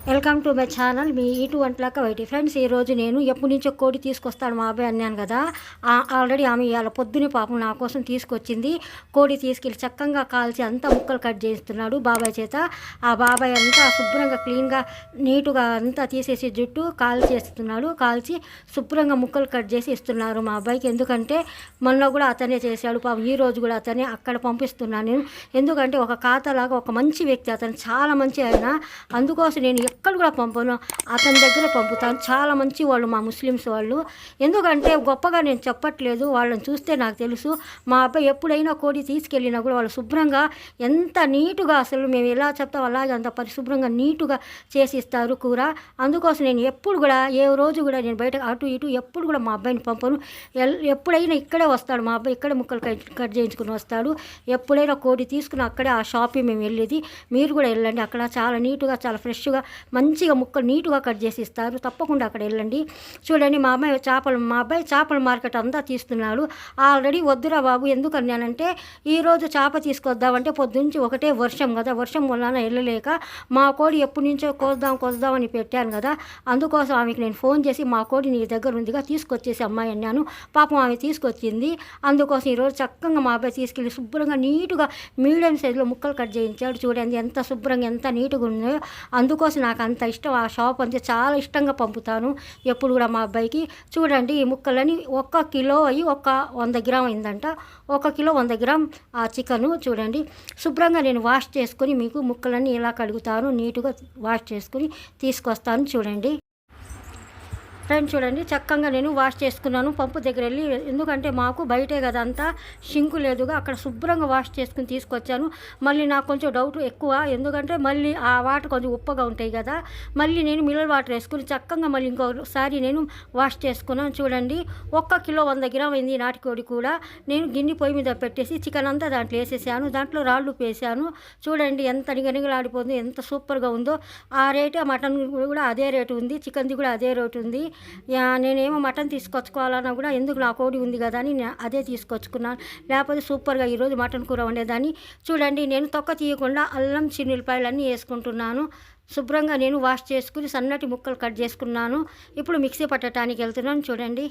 Welcome to my channel మీ ఈటు వంటలక్క వైటి ఫ్రెండ్స్. ఈరోజు నేను ఎప్పటి నుంచో కోడి తీసుకొస్తాను మా అబ్బాయి అన్నాను కదా. ఆల్రెడీ ఆమె ఇవాళ పొద్దునే పాపం నా కోసం తీసుకొచ్చింది. కోడి తీసుకెళ్ళి చక్కగా కాల్చి అంతా ముక్కలు కట్ చేస్తున్నాడు బాబాయ్ చేత. ఆ బాబాయ్ అంతా శుభ్రంగా క్లీన్గా నీటుగా అంతా తీసేసి జుట్టు కాల్చేస్తున్నాడు. కాల్చి శుభ్రంగా ముక్కలు కట్ చేసి ఇస్తున్నారు మా అబ్బాయికి. ఎందుకంటే మొన్న కూడా అతనే చేశాడు పాపం, ఈ రోజు కూడా అతనే అక్కడ పంపిస్తున్నాను నేను. ఎందుకంటే ఒక ఖాతాలాగా ఒక మంచి వ్యక్తి అతను, చాలా మంచి ఆయన. అందుకోసం నేను ఎక్కడ కూడా పంపను, అతని దగ్గర పంపుతాను. చాలా మంచి వాళ్ళు మా ముస్లిమ్స్ వాళ్ళు. ఎందుకంటే గొప్పగా నేను చెప్పట్లేదు, వాళ్ళని చూస్తే నాకు తెలుసు. మా అబ్బాయి ఎప్పుడైనా కోడి తీసుకెళ్ళినా కూడా వాళ్ళు శుభ్రంగా ఎంత నీటుగా, అసలు మేము ఎలా చెప్తాం అలాగే అంత పరిశుభ్రంగా నీటుగా చేసి ఇస్తారు కూర. అందుకోసం నేను ఎప్పుడు కూడా ఏ రోజు కూడా నేను బయట అటు ఇటు ఎప్పుడు కూడా మా అబ్బాయిని పంపను. ఎప్పుడైనా ఇక్కడే వస్తాడు మా అబ్బాయి, ఇక్కడే ముక్కలు కట్ చేయించుకుని వస్తాడు. ఎప్పుడైనా కోడి తీసుకుని అక్కడే ఆ షాప్కి మేము వెళ్ళేది. మీరు కూడా వెళ్ళండి, అక్కడ చాలా నీటుగా చాలా ఫ్రెష్గా మంచిగా ముక్కలు నీటుగా కట్ చేసి ఇస్తారు. తప్పకుండా అక్కడ వెళ్ళండి. చూడండి మా అబ్బాయి చేపల మార్కెట్ అంతా తీస్తున్నాడు. ఆల్రెడీ వద్దురా బాబు ఎందుకన్నానంటే, ఈరోజు చేప తీసుకొద్దామంటే పొద్దుంచి ఒకటే వర్షం కదా, వర్షం వలన వెళ్ళలేక మా కోడి ఎప్పటి నుంచో కోద్దామని పెట్టాను కదా. అందుకోసం ఆమెకి నేను ఫోన్ చేసి మా కోడి నీ దగ్గర ఉందిగా తీసుకొచ్చేసి అమ్మాయి అన్నాను. పాపం ఆమె తీసుకొచ్చింది. అందుకోసం ఈరోజు చక్కగా మా అబ్బాయి తీసుకెళ్ళి శుభ్రంగా నీటుగా మీడియం సైజులో ముక్కలు కట్ చేయించాడు. చూడండి ఎంత శుభ్రంగా ఎంత నీటుగా ఉన్నాయో. అందుకోసం నాకు అంత ఇష్టం, ఆ షాప్ అంటే చాలా ఇష్టంగా పంపుతాను ఎప్పుడు కూడా మా అబ్బాయికి. చూడండి ఈ ముక్కలని 1 కిలో అయ్యి 100 గ్రామ్ అయిందంట. 1 కిలో 100 గ్రామ్ ఆ చికెను. చూడండి శుభ్రంగా నేను వాష్ చేసుకొని మీకు ముక్కలన్నీ ఇలా కడుగుతాను, నీటుగా వాష్ చేసుకొని తీసుకొస్తాను. చూడండి ఫ్రెండ్, చూడండి చక్కగా నేను వాష్ చేసుకున్నాను పంపు దగ్గర వెళ్ళి. ఎందుకంటే మాకు బయటే కదా అంతా, షింకు లేదుగా, అక్కడ శుభ్రంగా వాష్ చేసుకుని తీసుకొచ్చాను. మళ్ళీ నాకు కొంచెం డౌట్ ఎక్కువ, ఎందుకంటే మళ్ళీ ఆ వాటర్ కొంచెం ఉప్పగా ఉంటాయి కదా. మళ్ళీ నేను మినరల్ వాటర్ వేసుకుని చక్కగా మళ్ళీ ఇంకోసారి నేను వాష్ చేసుకున్నాను. చూడండి 1 కిలో 100 గ్రామ్ అయింది నాటుకోడి కూడా. నేను గిన్నె పొయ్యి మీద పెట్టేసి చికెన్ అంతా దాంట్లో వేసేసాను. దాంట్లో రాళ్ళు వేసాను. చూడండి ఎంత నిగనిగలాడిపోతుందో, ఎంత సూపర్గా ఉందో. ఆ రేటే మటన్ కూడా అదే రేటు ఉంది, చికెన్ది కూడా అదే రేటు ఉంది. నేనేమో మటన్ తీసుకొచ్చుకోవాలన్నా కూడా ఎందుకు నా కోడి ఉంది కదా అని అదే తీసుకొచ్చుకున్నాను. లేకపోతే సూపర్గా ఈరోజు మటన్ కూర వండేదాన్ని. చూడండి నేను తొక్క తీయకుండా అల్లం చిన్నులపాయలు అన్నీ వేసుకుంటున్నాను. శుభ్రంగా నేను వాష్ చేసుకుని సన్నటి ముక్కలు కట్ చేసుకున్నాను. ఇప్పుడు మిక్సీ పట్టడానికి వెళ్తున్నాను. చూడండి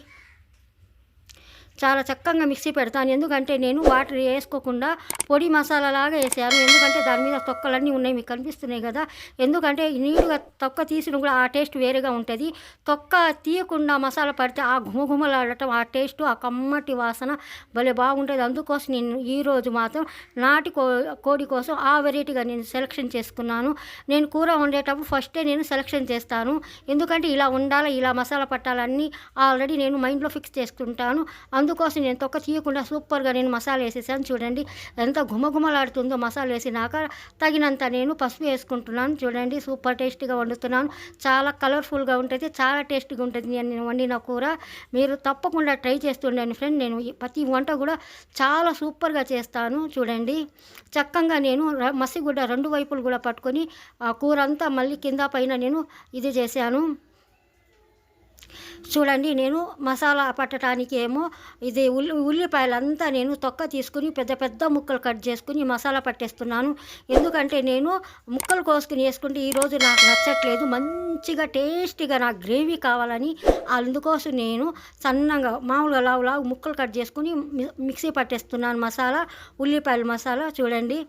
చాలా చక్కగా మిక్సీ పెడతాను. ఎందుకంటే నేను వాటర్ వేసుకోకుండా పొడి మసాలాలాగా వేసాను. ఎందుకంటే దాని మీద తొక్కలన్నీ ఉన్నాయి, మీకు కనిపిస్తున్నాయి కదా. ఎందుకంటే నీట్గా తొక్క తీసిన కూడా ఆ టేస్ట్ వేరేగా ఉంటుంది. తొక్క తీయకుండా మసాలా పడితే ఆ ఘుమఘుమలాడటం, ఆ టేస్ట్, ఆ కమ్మటి వాసన భలే బాగుంటుంది. అందుకోసం నేను ఈరోజు మాత్రం నాటి కోడి కోసం ఆ వెరైటీగా నేను సెలెక్షన్ చేసుకున్నాను. నేను కూర వండేటప్పుడు ఫస్టే నేను సెలెక్షన్ చేస్తాను. ఎందుకంటే ఇలా ఉండాలి, ఇలా మసాలా పట్టాలన్నీ ఆల్రెడీ నేను మైండ్లో ఫిక్స్ చేసుకుంటాను. అందుకోసం నేను తొక్క తీయకుండా సూపర్గా నేను మసాలా వేసేసాను. చూడండి ఎంత ఘుమఘుమలాడుతుందో. మసాలా వేసినాక తగినంత నేను పసుపు వేసుకుంటున్నాను. చూడండి సూపర్ టేస్టీగా వండుతున్నాను. చాలా కలర్ఫుల్గా ఉంటుంది, చాలా టేస్టీగా ఉంటుంది నేను వండిన కూర. మీరు తప్పకుండా ట్రై చేస్తుండండి ఫ్రెండ్. నేను ప్రతి వంట కూడా చాలా సూపర్గా చేస్తాను. చూడండి చక్కగా నేను మసిగుడ్డ 2 వైపులు కూడా పట్టుకొని ఆ కూర అంతా మళ్ళీ కింద పైన నేను ఇది చేశాను. చూడండి నేను మసాలా పట్టడానికి ఏమో ఇది ఉల్లిపాయలంతా నేను తొక్క తీసుకుని పెద్ద పెద్ద ముక్కలు కట్ చేసుకుని మసాలా పట్టేస్తున్నాను. ఎందుకంటే నేను ముక్కలు కోసుకుని వేసుకుంటే ఈరోజు నాకు నచ్చట్లేదు, మంచిగా టేస్టీగా నాకు గ్రేవీ కావాలని. అందుకోసం నేను సన్నగా మామూలుగా లావు ముక్కలు కట్ చేసుకుని మిక్సీ పట్టేస్తున్నాను మసాలా, ఉల్లిపాయల మసాలా. చూడండి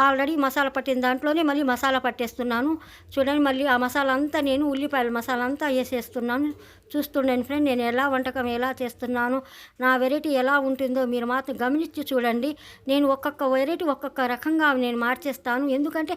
ఆల్రెడీ మసాలా పట్టిన దాంట్లోనే మళ్ళీ మసాలా పట్టేస్తున్నాను. చూడండి మళ్ళీ ఆ మసాలా అంతా నేను ఉల్లిపాయల మసాలా అంతా వేసేస్తున్నాను. చూస్తుండండి ఫ్రెండ్, నేను వంటకం ఎలా చేస్తున్నాను, నా వెరైటీ ఎలా ఉంటుందో మీరు మాత్రం గమనించి చూడండి. నేను ఒక్కొక్క వెరైటీ ఒక్కొక్క రకంగా నేను మార్చేస్తాను. ఎందుకంటే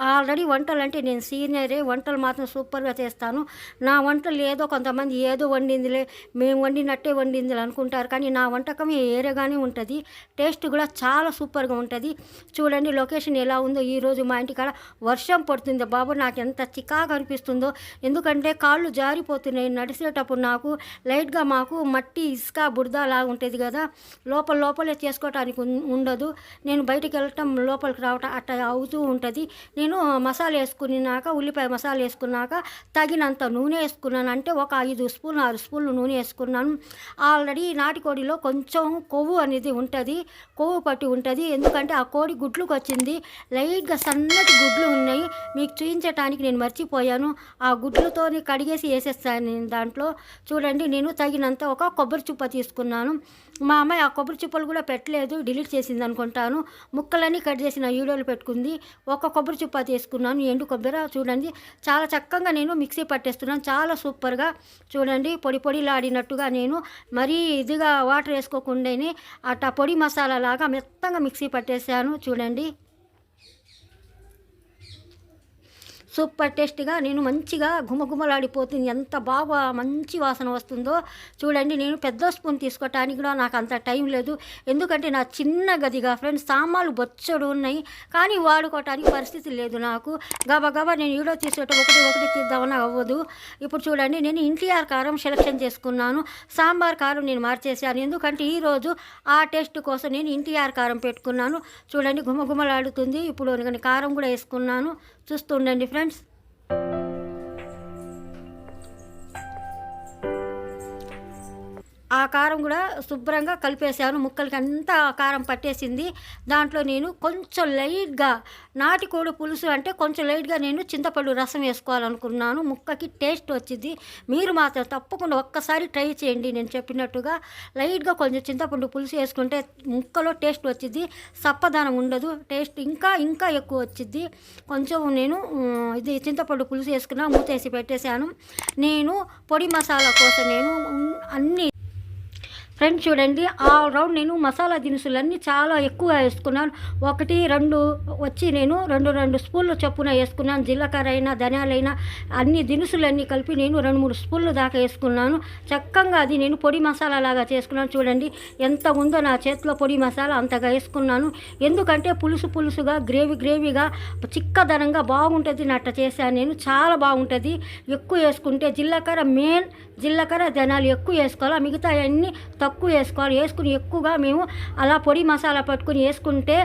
ఆల్రెడీ వంటలు అంటే నేను సీనియరే, వంటలు మాత్రం సూపర్గా చేస్తాను. నా వంటలు ఏదో కొంతమంది ఏదో వండిందిలే, మేము వండినట్టే వండిందిలే అనుకుంటారు, కానీ నా వంటకమే ఏరేగానే ఉంటుంది. టేస్ట్ కూడా చాలా సూపర్గా ఉంటుంది. చూడండి లొకేషన్ ఎలా ఉందో. ఈరోజు మా ఇంటికాడ వర్షం పడుతుంది బాబు, నాకు ఎంత చికాకు అనిపిస్తుందో. ఎందుకంటే కాళ్ళు జారిపోతున్నాయి నడిచేటప్పుడు. నాకు లైట్గా మాకు మట్టి ఇసుక బురద లాగా ఉంటుంది కదా, లోపలే చేసుకోవటానికి ఉండదు. నేను బయటికి వెళ్ళటం లోపలికి రావటం అట్లా అవుతూ ఉంటుంది. నేను నేను మసాలా వేసుకున్నాక, ఉల్లిపాయ మసాలా వేసుకున్నాక తగినంత నూనె వేసుకున్నాను. అంటే ఒక 5 స్పూన్లు 6 స్పూన్లు నూనె వేసుకున్నాను. ఆల్రెడీ నాటుకోడిలో కొంచెం కొవ్వు అనేది ఉంటుంది, కొవ్వు పట్టి ఉంటుంది. ఎందుకంటే ఆ కోడి గుడ్లకు వచ్చింది, లైట్గా సన్నటి గుడ్లు ఉన్నాయి. మీకు చూపించడానికి నేను మర్చిపోయాను. ఆ గుడ్లతో కడిగేసి వేసేస్తాను నేను దాంట్లో. చూడండి, నేను తగినంత ఒక కొబ్బరి చుప్ప తీసుకున్నాను. మా అమ్మాయి ఆ కొబ్బరి చుప్పలు కూడా పెట్టలేదు, డిలీట్ చేసింది అనుకుంటాను. ముక్కలన్నీ కట్ చేసిన వీడియోలు పెట్టుకుంది. ఒక కొబ్బరి చుప్ప తీసుకున్నాను, ఎండు కొబ్బరి. చూడండి, చాలా చక్కగా నేను మిక్సీ పట్టేస్తున్నాను, చాలా సూపర్గా. చూడండి, పొడి పొడిలాడినట్టుగా నేను మరీ ఇదిగా వాటర్ వేసుకోకుండానే అట్టా పొడి మసాలా లాగా మెత్తగా మిక్సీ పట్టేసాను. చూడండి, సూపర్ టేస్ట్గా నేను మంచిగా గుమగుమలాడిపోతుంది. ఎంత బాగా మంచి వాసన వస్తుందో చూడండి. నేను పెద్ద స్పూన్ తీసుకోవటానికి కూడా నాకు అంత టైం లేదు, ఎందుకంటే నా చిన్న గదిగా ఫ్రెండ్స్ సామాన్లు బొచ్చడు ఉన్నాయి, కానీ వాడుకోవటానికి పరిస్థితి లేదు నాకు. గబగబా నేను వీడియో తీసేటప్పుడు ఒకటి తీద్దామని అవ్వదు. ఇప్పుడు చూడండి, నేను ఎన్టీఆర్ కారం సెలెక్షన్ చేసుకున్నాను. సాంబార్ కారం నేను మార్చేసాను, ఎందుకంటే ఈరోజు ఆ టేస్ట్ కోసం నేను ఎన్టీఆర్ కారం పెట్టుకున్నాను. చూడండి, గుమగుమలాడుతుంది. ఇప్పుడు నేను కారం కూడా వేసుకున్నాను, చూస్తుండండి ఫ్రెండ్స్. ఆ కారం కూడా శుభ్రంగా కలిపేసాను, ముక్కలకి అంతా కారం పట్టేసింది. దాంట్లో నేను కొంచెం లైట్గా నాటుకోడి పులుసు అంటే కొంచెం లైట్గా నేను చింతపండు రసం వేసుకోవాలనుకున్నాను. ముక్కకి టేస్ట్ వచ్చింది. మీరు మాత్రం తప్పకుండా ఒక్కసారి ట్రై చేయండి. నేను చెప్పినట్టుగా లైట్గా కొంచెం చింతపండు పులుసు వేసుకుంటే ముక్కలో టేస్ట్ వచ్చింది, సప్పదనం ఉండదు, టేస్ట్ ఇంకా ఎక్కువ వచ్చింది. కొంచెం నేను ఇది చింతపండు పులుసు వేసుకున్నా, మూతేసి పెట్టేశాను. నేను పొడి మసాలా కోసం నేను అన్ని ఫ్రెండ్స్ చూడండి, ఆల్ రౌండ్ నేను మసాలా దినుసులన్నీ చాలా ఎక్కువ వేసుకున్నాను. 1, 2 వచ్చి నేను 2 స్పూన్లు చొప్పున వేసుకున్నాను. జీలకర్ర అయినా ధనియాలైనా అన్ని దినుసులన్నీ కలిపి నేను 2-3 స్పూన్లు దాకా వేసుకున్నాను. చక్కగా అది నేను పొడి మసాలా లాగా చేసుకున్నాను. చూడండి, ఎంత ఉందో నా చేతిలో పొడి మసాలా అంతగా వేసుకున్నాను. ఎందుకంటే పులుసుగా గ్రేవీగా చిక్కదనంగా బాగుంటుంది. నట్ట చేశాను నేను, చాలా బాగుంటుంది. ఎక్కువ వేసుకుంటే జీలకర్ర ధనియాలు ఎక్కువ వేసుకోవాలి, మిగతా అన్నీ తక్కువ వేసుకోవాలి. వేసుకుని ఎక్కువగా మేము అలా పొడి మసాలా పట్టుకుని వేసుకుంటే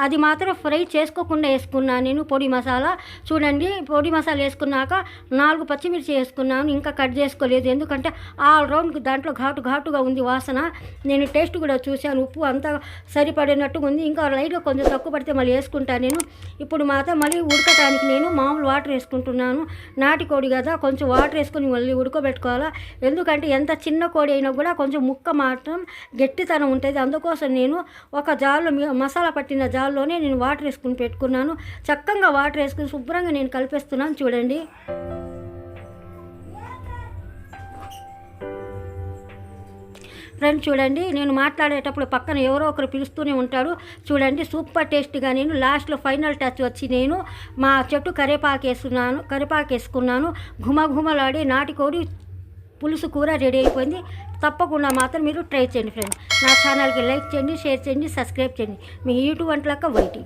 అది మాత్రం ఫ్రై చేసుకోకుండా వేసుకున్నాను నేను పొడి మసాలా. చూడండి, పొడి మసాలా వేసుకున్నాక 4 పచ్చిమిర్చి వేసుకున్నాను, ఇంకా కట్ చేసుకోలేదు, ఎందుకంటే ఆల్ రౌండ్ దాంట్లో ఘాటుగా ఉంది వాసన. నేను టేస్ట్ కూడా చూశాను, ఉప్పు అంతా సరిపడినట్టుగా ఉంది, ఇంకా లైట్గా కొంచెం తక్కువ పడితే మళ్ళీ వేసుకుంటాను నేను. ఇప్పుడు మాత్రం మళ్ళీ ఉడకటానికి నేను మామూలు వాటర్ వేసుకుంటున్నాను. నాటుకోడి కదా, కొంచెం వాటర్ వేసుకొని మళ్ళీ ఉడకబెట్టుకోవాలా, ఎందుకంటే ఎంత చిన్న కోడి అయినా కూడా కొంచెం ముక్క మాత్రం గట్టితనం ఉంటుంది. అందుకోసం నేను ఒక జార్లో మసాలా పట్టిన జార్లోనే నేను వాటర్ వేసుకుని పెట్టుకున్నాను. చక్కగా వాటర్ వేసుకుని శుభ్రంగా నేను కలిపేస్తున్నాను. చూడండి, ఫ్రెండ్స్ చూడండి, నేను మాట్లాడేటప్పుడు పక్కన ఎవరో ఒకరు పిలుస్తూనే ఉంటారు. చూడండి, సూపర్ టేస్ట్గా నేను లాస్ట్లో ఫైనల్ టచ్ వచ్చి నేను మా చెట్టు కరివేపాకు వేసుకున్నాను. ఘుమఘుమలాడి నాటుకోడి పులుసు కూర రెడీ అయిపోయింది. తప్పకుండా మాత్రం మీరు ట్రై చేయండి ఫ్రెండ్స్. నా ఛానల్కి లైక్ చేయండి, షేర్ చేయండి, సబ్స్క్రైబ్ చేయండి. మీ యూట్యూబ్ వంటలక్క వైటి.